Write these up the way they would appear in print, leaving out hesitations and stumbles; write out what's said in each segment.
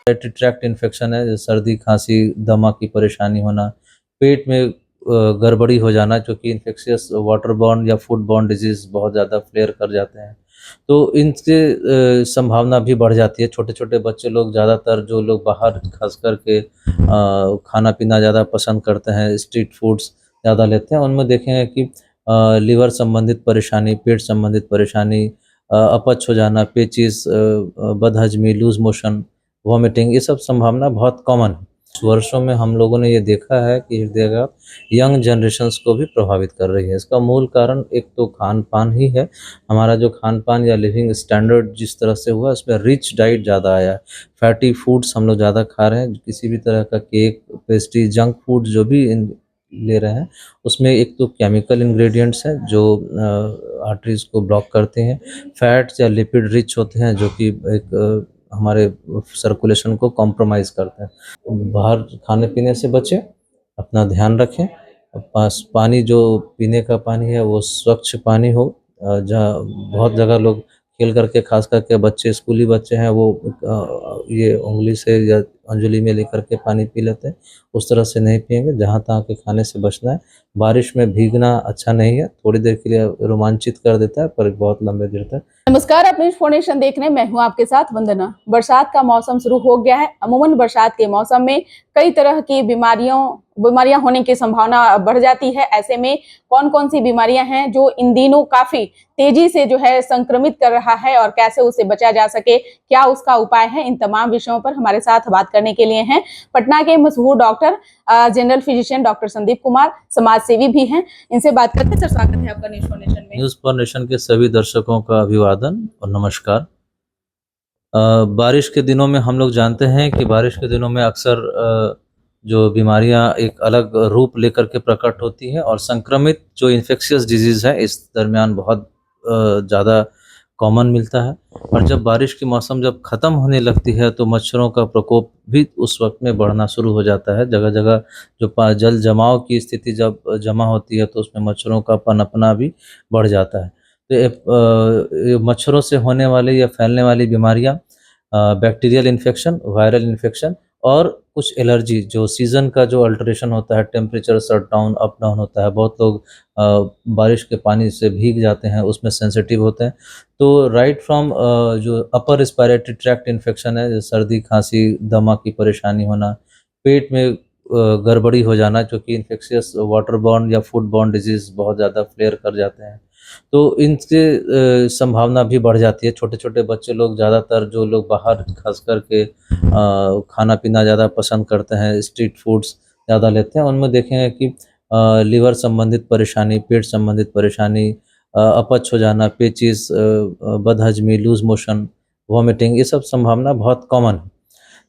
Tract infection है, सर्दी खांसी दमा की परेशानी होना, पेट में गड़बड़ी हो जाना, जो कि इन्फेक्शियस वाटर बॉर्न या फूड बॉर्न डिजीज बहुत ज़्यादा फ्लेयर कर जाते हैं। तो इनसे संभावना भी बढ़ जाती है। छोटे छोटे बच्चे लोग ज़्यादातर, जो लोग बाहर खास करके खाना पीना ज़्यादा पसंद करते हैं, स्ट्रीट फूड्स ज़्यादा लेते हैं, उनमें देखेंगे कि लीवर संबंधित परेशानी, पेट संबंधित परेशानी, अपच हो जाना, पेचिस, बदहजमी, लूज मोशन, वॉमिटिंग, ये सब संभावना बहुत कॉमन है। वर्षों में हम लोगों ने ये देखा है कि हृदयाघात यंग जनरेशन्स को भी प्रभावित कर रही है। इसका मूल कारण एक तो खान-पान ही है। हमारा जो खान-पान या लिविंग स्टैंडर्ड जिस तरह से हुआ, उसमें रिच डाइट ज़्यादा आया है। फैटी फूड्स हम लोग ज़्यादा खा रहे हैं। किसी भी तरह का केक, पेस्ट्री, जंक फूड जो भी ले रहे हैं, उसमें एक तो केमिकल इंग्रेडिएंट्स हैं जो आर्टरीज़ को ब्लॉक करते हैं। फैट्स या लिपिड रिच होते हैं, जो कि एक हमारे सर्कुलेशन को कॉम्प्रोमाइज़ करते हैं। बाहर खाने-पीने से बचें, अपना ध्यान रखें। पास पानी जो पीने का पानी है वो स्वच्छ पानी हो। जहाँ बहुत जगह लोग खेल करके, खास करके बच्चे, स्कूली बच्चे हैं, वो ये उँगली से या अंजलि में लेकर के पानी पी लेते हैं। उस तरह से नहीं पिएँगे, जहाँ-तहाँ के खाने से बचना है। बारिश में भीगना अच्छा नहीं है, थोड़ी देर के लिए रोमांचित कर देता है पर बहुत लंबे देर तक। नमस्कार, आप न्यूज फाउंडेशन देख रहे हैं। मैं हूं आपके साथ वंदना। बरसात का मौसम शुरू हो गया है। अमूमन बरसात के मौसम में कई तरह की बीमारियां होने की संभावना बढ़ जाती है। ऐसे में कौन कौन सी बीमारियां हैं जो इन दिनों काफी तेजी से जो है संक्रमित कर रहा है और कैसे उससे बचा जा सके, क्या उसका उपाय है, इन तमाम विषयों पर हमारे साथ बात करने के लिए हैं पटना के मशहूर doctor, general physician doctor Sandeep Kumar, समाज सेवी भी हैं। इनसे बात करते हैं। सर, स्वागत है आपका न्यूज फाउंडेशन में। न्यूज़ फाउंडेशन के सभी दर्शकों का अभिवादन और नमस्कार। बारिश के दिनों में हम लोग जानते हैं कि बारिश के दिनों में अक्सर जो बीमारियां एक अलग रूप लेकर के प्रकट होती हैं, और संक्रमित जो इन्फेक्शियस डिजीज़ है इस दरमियान बहुत ज़्यादा कॉमन मिलता है। और जब बारिश की मौसम जब ख़त्म होने लगती है तो मच्छरों का प्रकोप भी उस वक्त में बढ़ना शुरू हो जाता है। जगह जगह जो जल जमाव की स्थिति जब जमा होती है तो उसमें मच्छरों का पनपना भी बढ़ जाता है। तो ये मच्छरों से होने वाली या फैलने वाली बीमारियां, बैक्टीरियल इन्फेक्शन, वायरल इन्फेक्शन और कुछ एलर्जी, जो सीज़न का जो अल्टरेशन होता है, temperature shut down up down होता है। बहुत लोग बारिश के पानी से भीग जाते हैं, उसमें सेंसिटिव होते हैं। तो राइट फ्रॉम जो अपर रिस्पायरेटरी ट्रैक्ट इन्फेक्शन है, सर्दी खांसी दमा की परेशानी होना, पेट में गड़बड़ी हो जाना, जो कि इन्फेक्शियस वाटर बॉर्न या फूड बॉर्न डिजीज़ बहुत ज़्यादा फ्लेयर कर जाते हैं। तो इनसे संभावना भी बढ़ जाती है। छोटे छोटे बच्चे लोग ज़्यादातर, जो लोग बाहर खास करके खाना पीना ज़्यादा पसंद करते हैं, स्ट्रीट फूड्स ज़्यादा लेते हैं, उनमें देखेंगे कि लीवर संबंधित परेशानी, पेट संबंधित परेशानी, अपच हो जाना, पेचिस, बदहजमी, लूज मोशन, वॉमिटिंग, ये सब संभावना बहुत कॉमन है।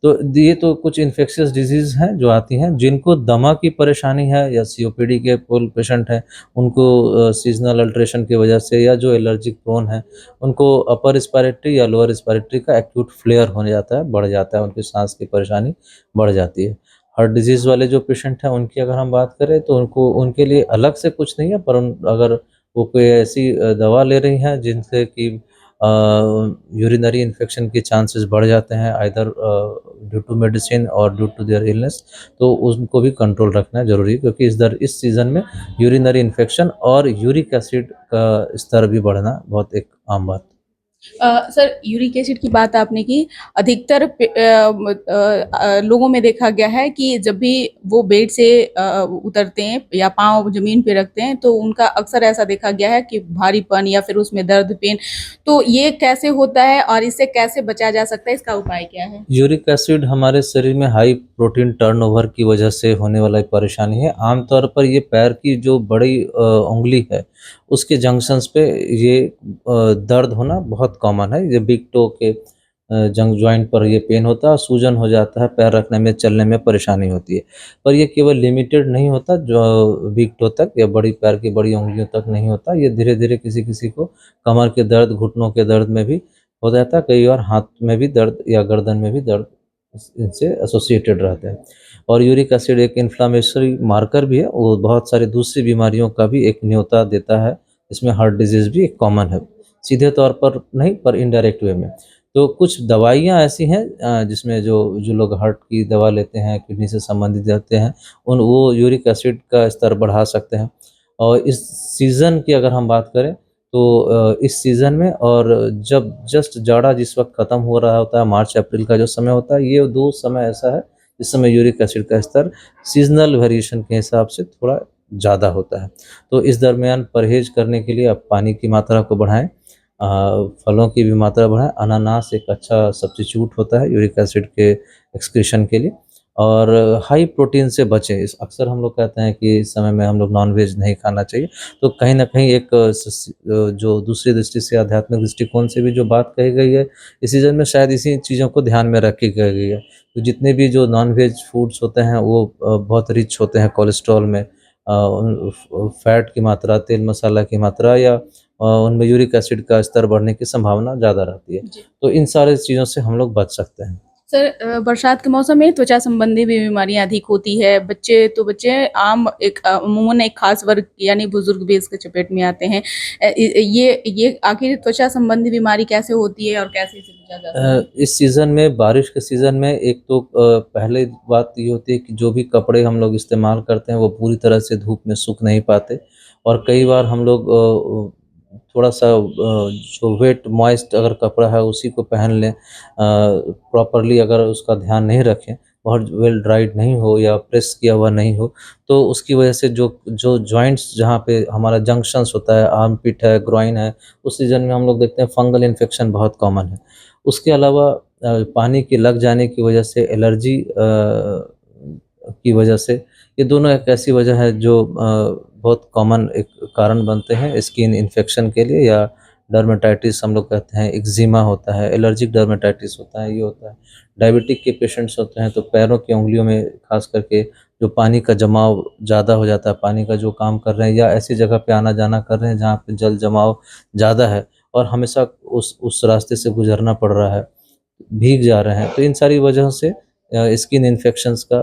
तो ये तो कुछ इन्फेक्शियस डिजीज़ हैं जो आती हैं। जिनको दमा की परेशानी है या सीओपीडी के फुल पेशेंट हैं, उनको सीज़नल अल्टरेशन की वजह से, या जो एलर्जिक प्रोन हैं, उनको अपर रिस्पायरेटरी या लोअर रिस्पायरेटरी का एक्यूट फ्लेयर होने जाता है, बढ़ जाता है, उनकी सांस की परेशानी बढ़ जाती है। हार्ट डिजीज़ वाले जो पेशेंट हैं उनकी अगर हम बात करें तो उनके लिए अलग से कुछ नहीं है, पर अगर वो कोई ऐसी दवा ले रही हैं जिनसे कि यूरिनरी इन्फेक्शन के चांसेस बढ़ जाते हैं, आइदर ड्यू टू मेडिसिन और ड्यू टू देयर इलनेस, तो उनको भी कंट्रोल रखना ज़रूरी है, क्योंकि इस सीज़न में यूरिनरी इन्फेक्शन और यूरिक एसिड का स्तर भी बढ़ना बहुत एक आम बात। सर, यूरिक एसिड की बात आपने की। अधिकतर लोगों में देखा गया है कि जब भी वो बेड से उतरते हैं या पाँव जमीन पे रखते हैं तो उनका अक्सर ऐसा देखा गया है कि भारीपन या फिर उसमें दर्द, पेन। तो ये कैसे होता है और इससे कैसे बचा जा सकता है, इसका उपाय क्या है? यूरिक एसिड हमारे शरीर में हाई प्रोटीन टर्नओवर की वजह से होने वाला एक परेशानी है। आमतौर पर ये पैर की जो बड़ी उंगली है, उसके जंक्शंस पे ये दर्द होना बहुत कॉमन है। ये बिग टो के जंग जॉइंट पर ये पेन होता है और सूजन हो जाता है, पैर रखने में, चलने में परेशानी होती है। पर ये केवल लिमिटेड नहीं होता जो बिग टो तक या बड़ी पैर की बड़ी उंगलियों तक नहीं होता। ये धीरे धीरे किसी किसी को कमर के दर्द, घुटनों के दर्द में भी हो जाता है। कई बार हाथ में भी दर्द या गर्दन में भी दर्द इनसे एसोसिएटेड रहता है। और यूरिक एसिड एक इन्फ्लामेटरी मार्कर भी है, वो बहुत सारी दूसरी बीमारियों का भी एक न्योता देता है। इसमें हार्ट डिजीज़ भी एक कॉमन है, सीधे तौर पर नहीं पर इनडायरेक्ट वे में। तो कुछ दवाइयाँ ऐसी हैं जिसमें जो जो लोग हार्ट की दवा लेते हैं, किडनी से संबंधित रहते हैं, उन वो यूरिक एसिड का स्तर बढ़ा सकते हैं। और इस सीज़न की अगर हम बात करें तो इस सीज़न में और जब जस्ट जाड़ा जिस वक़्त ख़त्म हो रहा होता है, मार्च-अप्रैल का जो समय होता है, ये 2 समय ऐसा है, इस समय यूरिक एसिड का स्तर सीज़नल वेरिएशन के हिसाब से थोड़ा ज़्यादा होता है। तो इस दरमियान परहेज़ करने के लिए आप पानी की मात्रा को बढ़ाएँ, फलों की भी मात्रा बढ़ाएँ। अनानास एक अच्छा सब्स्टिट्यूट होता है यूरिक एसिड के एक्सक्रीशन के लिए। और हाई प्रोटीन से बचें। इस अक्सर हम लोग कहते हैं कि इस समय में हम लोग नॉन-वेज नहीं खाना चाहिए। तो कहीं न कहीं एक जो दूसरी दृष्टि से आध्यात्मिक दृष्टिकोण से भी जो बात कही गई है, इस सीज़न में शायद इसी चीज़ों को ध्यान में रख के कही गई है। तो जितने भी जो नॉन-वेज फूड्स होते हैं वो बहुत रिच होते हैं कोलेस्ट्रॉल में। उन फैट की मात्रा, तेल मसाला की मात्रा या उनमें यूरिक एसिड का स्तर बढ़ने की संभावना ज़्यादा रहती है। जी। तो इन सारी चीज़ों से हम लोग बच सकते हैं। सर बरसात के मौसम में त्वचा संबंधी भी बीमारियां अधिक होती है। बच्चे आम अमूमन एक खास वर्ग यानी बुजुर्ग भी इसके चपेट में आते हैं। ये आखिर त्वचा संबंधी बीमारी कैसे होती है और कैसे इसे बचा जा सकता है? इस सीज़न में बारिश के सीज़न में एक तो पहले बात ये होती है कि जो भी कपड़े हम लोग इस्तेमाल करते हैं वो पूरी तरह से धूप में सूख नहीं पाते और कई बार हम लोग थोड़ा-सा जो वेट मॉइस्ट अगर कपड़ा है उसी को पहन लें, प्रॉपर्ली अगर उसका ध्यान नहीं रखें, बहुत वेल ड्राइड नहीं हो या प्रेस किया हुआ नहीं हो, तो उसकी वजह से जो जो जॉइंट्स जहाँ पे हमारा जंक्शंस होता है, आर्मपिट है, ग्रॉइन है, उस सीज़न में हम लोग देखते हैं फंगल इन्फेक्शन बहुत कॉमन है। उसके अलावा पानी के लग जाने की वजह से एलर्जी की वजह से, ये दोनों एक ऐसी वजह है जो बहुत कॉमन एक कारण बनते हैं स्किन इन्फेक्शन के लिए या डर्मेटाइटिस हम लोग कहते हैं, एक्जिमा होता है, एलर्जिक डर्मेटाइटिस होता है, ये होता है। डायबिटिक के पेशेंट्स होते हैं तो पैरों की उँगलियों में ख़ास करके जो पानी का जमाव ज़्यादा हो जाता है, पानी का जो काम कर रहे हैं या ऐसी जगह पे आना-जाना कर रहे हैं जहाँ पे जल जमाव ज़्यादा है और हमेशा उस रास्ते से गुज़रना पड़ रहा है, भीग जा रहे हैं, तो इन सारी वजहों से स्किन इन्फेक्शंस का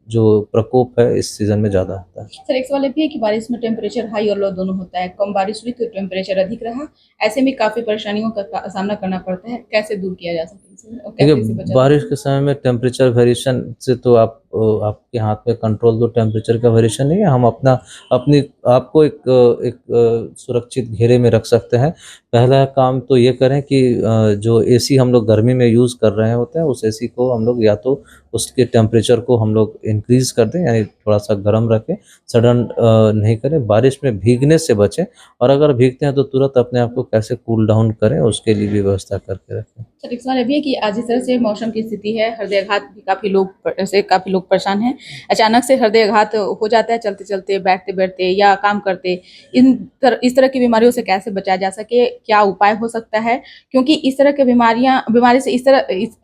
जो प्रकोप है इस सीज़न में ज़्यादा होता है। सर एक सवाल ये भी है कि बारिश में टेम्परेचर हाई और लो दोनों होता है। कम बारिश हुई तो टेम्परेचर अधिक रहा। ऐसे में काफ़ी परेशानियों का सामना करना पड़ता है। कैसे दूर किया जा सकता है इसे और कैसे इसे देखिए, बचा बारिश सकते के समय में टेम्परेचर वेरिएशन से तो आपके हाथ में कंट्रोल तो टेम्परेचर का वेरिएशन नहीं है। हम अपनी आपको एक सुरक्षित घेरे में रख सकते हैं। पहला काम तो ये करें कि जो एसी हम लोग गर्मी में यूज़ कर रहे होते हैं, उस एसी को हम लोग या तो उसके टेम्परेचर को हम लोग इंक्रीज़ कर दें, यानी थोड़ा-सा गर्म रखें, सडन नहीं करें। बारिश में भीगने से बचें और अगर भीगते हैं तो तुरंत अपने आप को कैसे कूल डाउन करें, उसके लिए भी व्यवस्था करके रखें। सर एक सवाल ये भी है कि आज जिस तरह से मौसम की स्थिति है, हृदयाघात भी काफ़ी लोग परेशान हैं। अचानक से हृदयाघात हो जाता है चलते-चलते, बैठते-बैठते या काम करते। इस तरह की बीमारियों से कैसे बचा जा सके? क्या उपाय हो सकता है? क्योंकि इस तरह की बीमारी से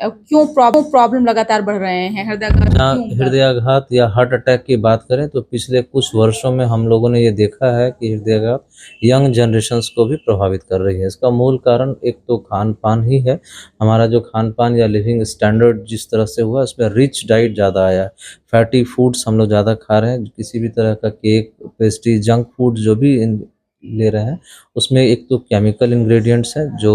क्यों प्रॉब्लम लगातार बढ़ रहे हैं? हृदयाघात जहाँ क्यों बढ़ रहे हैं? हृदयाघात या हार्ट अटैक की बात करें तो पिछले कुछ वर्षों में हम लोगों ने ये देखा है कि हृदयाघात यंग जनरेशंस को भी प्रभावित कर रही है। इसका मूल कारण एक तो खान-पान ही है। हमारा जो खान-पान या लिविंग स्टैंडर्ड जिस तरह से हुआ उसमें रिच डाइट ज़्यादा आया है। फैटी फूड्स हम लोग ज़्यादा खा रहे हैं। किसी भी तरह का केक, पेस्ट्री, जंक फूड जो भी ले रहे हैं उसमें एक तो केमिकल इंग्रेडिएंट्स हैं जो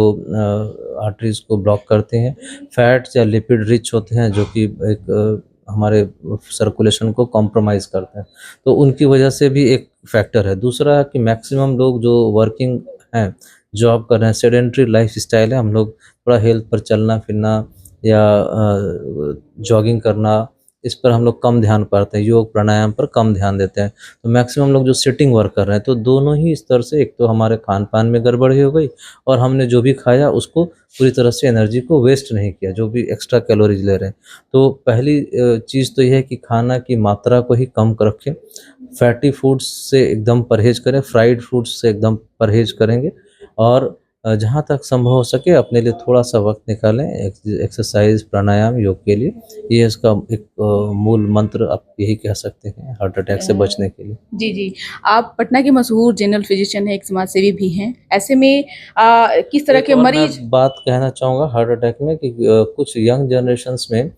आर्टरीज़ को ब्लॉक करते हैं। फैट्स या लिपिड रिच होते हैं जो कि एक हमारे सर्कुलेशन को कॉम्प्रोमाइज़ करते हैं। तो उनकी वजह से भी एक फैक्टर है। दूसरा है कि मैक्सिमम लोग जो वर्किंग हैं, जॉब कर रहे हैं, सेडेंटरी लाइफ़स्टाइल है, हम लोग थोड़ा हेल्थ पर चलना-फिरना या जॉगिंग करना, इस पर हम लोग कम ध्यान पाते हैं, योग प्राणायाम पर कम ध्यान देते हैं। तो मैक्सिमम लोग जो सिटिंग वर्क कर रहे हैं, तो दोनों ही स्तर से एक तो हमारे खान-पान में गड़बड़ी हो गई और हमने जो भी खाया उसको पूरी तरह से एनर्जी को वेस्ट नहीं किया, जो भी एक्स्ट्रा कैलोरीज़ ले रहे हैं। तो पहली चीज़ तो ये है कि खाना की मात्रा को ही कम रखें, फैटी फूड्स से एकदम परहेज़ करें, फ्राइड फूड्स से एकदम परहेज़ करेंगे और जहाँ तक संभव हो सके अपने लिए थोड़ा-सा वक़्त निकालें एक्सरसाइज़, प्राणायाम, योग के लिए। ये इसका एक मूल मंत्र आप यही कह सकते हैं हार्ट अटैक से बचने के लिए। जी, जी। आप पटना के मशहूर जनरल फिजिशियन हैं, एक समाजसेवी भी हैं। ऐसे में किस तरह एक के और मरीज़ मैं बात कहना चाहूँगा हार्ट अटैक में कि कुछ यंग जनरेशन्स में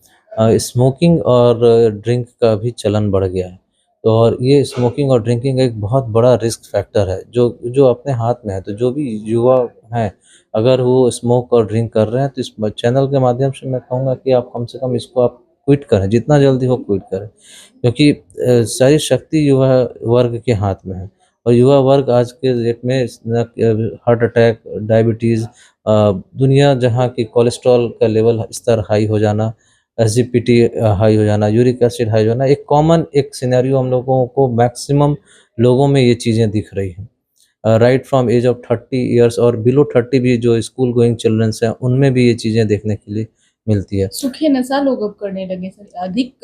स्मोकिंग और ड्रिंक का भी चलन बढ़ गया है। तो और ये स्मोकिंग और ड्रिंकिंग एक बहुत बड़ा रिस्क फैक्टर है जो जो अपने हाथ में है। तो जो भी युवा हैं, अगर वो स्मोक और ड्रिंक कर रहे हैं तो इस चैनल के माध्यम से मैं कहूँगा कि आप कम से कम इसको आप क्विट करें, जितना जल्दी हो क्विट करें। क्योंकि सारी शक्ति युवा वर्ग के हाथ में है और युवा वर्ग आज के डेट में हार्ट अटैक, डायबिटीज़, दुनिया जहाँ की कोलेस्ट्रॉल का लेवल स्तर हाई हो जाना, एसजीपीटी हाई हो जाना, यूरिक एसिड हाई हो जाना, एक कॉमन एक सिनेरियो हम लोगों को मैक्सिमम लोगों में ये चीज़ें दिख रही हैं। Right from age of 30 years और बिलो 30 भी जो स्कूल गोइंग चिल्ड्रंस हैं, उनमें भी ये चीज़ें देखने के लिए मिलती है। सूखे नशा लोग अब करने लगे सर,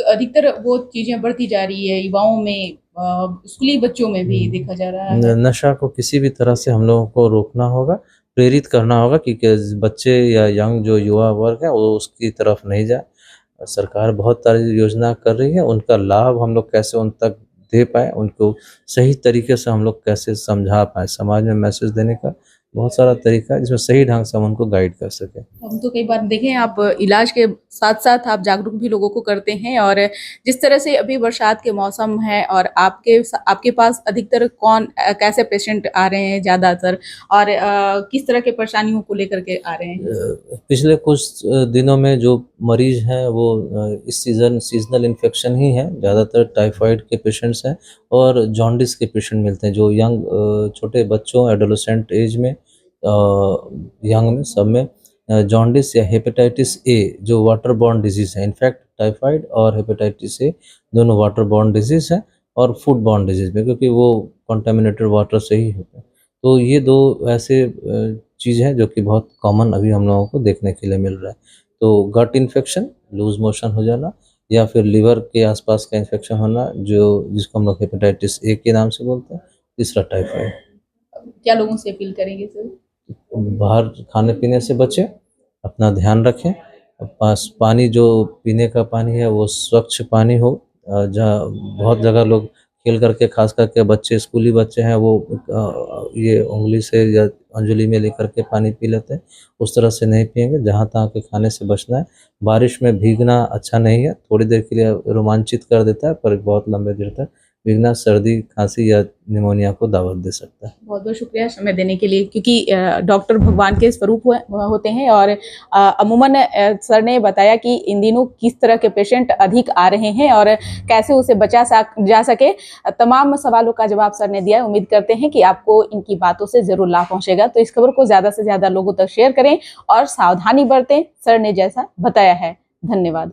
अधिकतर वो चीजें बढ़ती जा रही है युवाओं में, स्कूली बच्चों में भी देखा जा रहा है। नशा को किसी भी तरह से हम लोगों को रोकना होगा, प्रेरित करना होगा कि बच्चे या यंग जो युवा वर्ग है वो उसकी तरफ नहीं जाए। सरकार बहुत सारी योजना कर रही है, उनका लाभ हम लोग कैसे उन तक दे पाएँ, उनको सही तरीके से हम लोग कैसे समझा पाएँ, समाज में मैसेज देने का बहुत सारा तरीका है जिसमें सही ढंग से हम उनको गाइड कर सकें। हम तो कई बार देखें, आप इलाज के साथ-साथ आप जागरूक भी लोगों को करते हैं, और जिस तरह से अभी बरसात के मौसम है और आपके पास अधिकतर कैसे पेशेंट आ रहे हैं ज़्यादातर, और किस तरह के परेशानियों को लेकर के आ रहे हैं? पिछले कुछ दिनों में जो मरीज हैं वो इस सीज़नल इन्फेक्शन ही है, ज़्यादातर टाइफाइड के पेशेंट्स हैं और जॉन्डिस के पेशेंट मिलते हैं जो यंग छोटे बच्चों एडोलेसेंट एज में, यंग में सब में जॉन्डिस या हेपेटाइटिस ए जो वाटर बॉर्न डिजीज़ है। इनफैक्ट टाइफाइड और हेपेटाइटिस ए दोनों वाटर बॉर्न डिजीज़ हैं और फूड बॉर्न डिजीज़ में, क्योंकि वो कंटामिनेटेड वाटर से ही होते हैं। तो ये दो ऐसे चीज़ है जो कि बहुत कॉमन अभी हम लोगों को देखने के लिए मिल रहा है। तो गट इन्फेक्शन, लूज़ मोशन हो जाना या फिर लिवर के आसपास का इन्फेक्शन होना जो जिसको हम लोग हेपेटाइटिस ए के नाम से बोलते हैं। तीसरा टाइफाइड। क्या लोगों से अपील करेंगे सर? बाहर खाने-पीने से बचें, अपना ध्यान रखें, पास पानी जो पीने का पानी है वो स्वच्छ पानी हो। जहाँ बहुत जगह लोग खेल करके ख़ास करके बच्चे स्कूली बच्चे हैं वो ये उँगली से या अंजलि में लेकर के पानी पी लेते हैं, उस तरह से नहीं पिएँगे, जहाँ-तहाँ के खाने से बचना है। बारिश में भीगना अच्छा नहीं है, थोड़ी देर के लिए रोमांचित कर देता है पर बहुत लंबे देर तक भीगना सर्दी, खाँसी या निमोनिया को दावत दे सकता है। बहुत-बहुत शुक्रिया समय देने के लिए, क्योंकि डॉक्टर भगवान के स्वरूप होते हैं, और अमूमन सर ने बताया कि इन दिनों किस तरह के पेशेंट अधिक आ रहे हैं और कैसे उसे बचा जा सके। तमाम सवालों का जवाब सर ने दिया है। उम्मीद करते हैं कि आपको इनकी बातों से ज़रूर लाभ पहुँचेगा। तो इस खबर को ज़्यादा से ज़्यादा लोगों तक शेयर करें और सावधानी बरतें, सर ने जैसा बताया है। धन्यवाद।